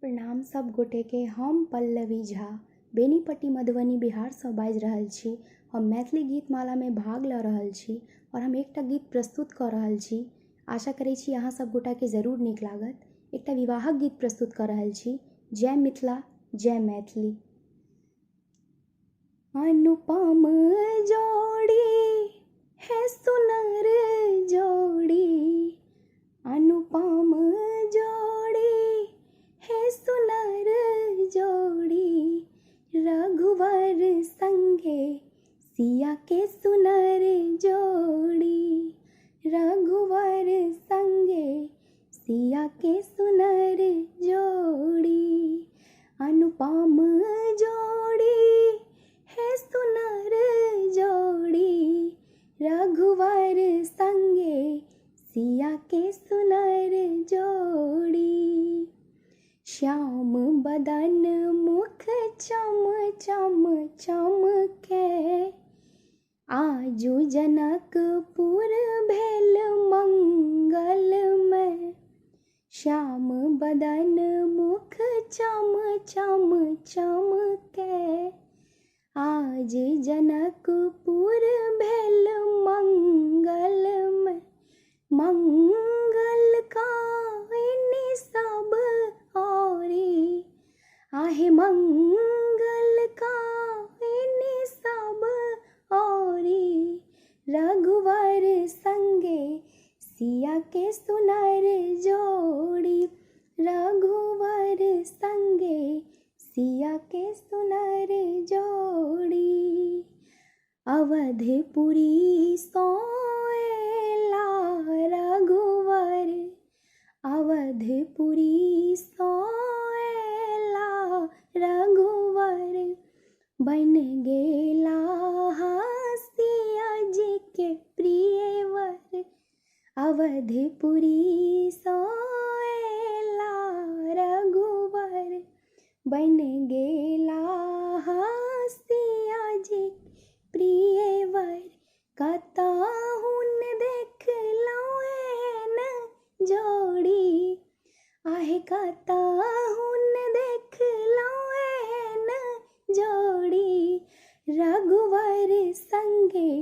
प्रणाम सब गोटे के। हम पल्लवी झा बेनीपट्टी मधुबनी बिहार से बाजि रहल छी। हम मैथिली गीत माला में भाग ल रहल छी और हम एकटा गीत प्रस्तुत कर रहल छी। आशा करै छी अहाँ सब गोटा के जरूर नीक लागत। एकटा विवाहक गीत प्रस्तुत कर रहल छी। जय मिथिला, जय मैथिली। अनुपम जोड़ी है सुनर जोड़ी, अनुपम जोड़ी है सुनर जोड़ी, रघुवर संगे सिया के सुनर जोड़ी, रघुवर संगे सिया के सुनर जोड़ी। अनुपम जोड़ी है सुनर जोड़ी, रघुवर संगे सिया के सुनर जोड़ी। श्याम बदन मुख चम चम चमके, आजू जनकपुर भेल मंगलमय। श्याम बदन मुख चम चम चमके, आज जनकपुर भेल मंगलमय। मंगल काहिनी सब औरी, आहे मंगल काहिनी सब औरी, रघुवर संगे सिया के सुनर जोड़ी, रघुवर संगे सिया के सुनर जोड़ी। अवधपुरी सोएला रघुवर, अवधपुरी सोएला रघुवर, बन गेला सिया जी के प्रियवर। अवधपुरी सोएला रघुवर, बन गेला सिया जी प्रियवर। कतहुन देखलहुँ एहन जोड़ी, आहे कतहुन देखलहुँ एहन जोड़ी, रघुवर संगे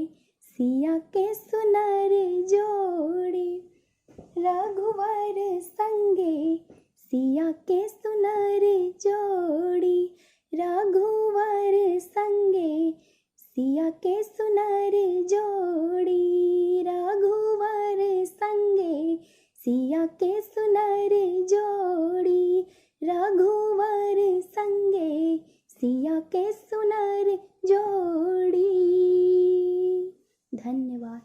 सिया के सुनर जोड़ी, रघुवर संगे सिया के सुनर जोड़ी, रघुवर संगे सिया के सुनर जोड़ी, रघुवर संगे सिया के सुनर जोड़ी, रघुवर संगे सिया के सुनर जोड़ी। धन्यवाद।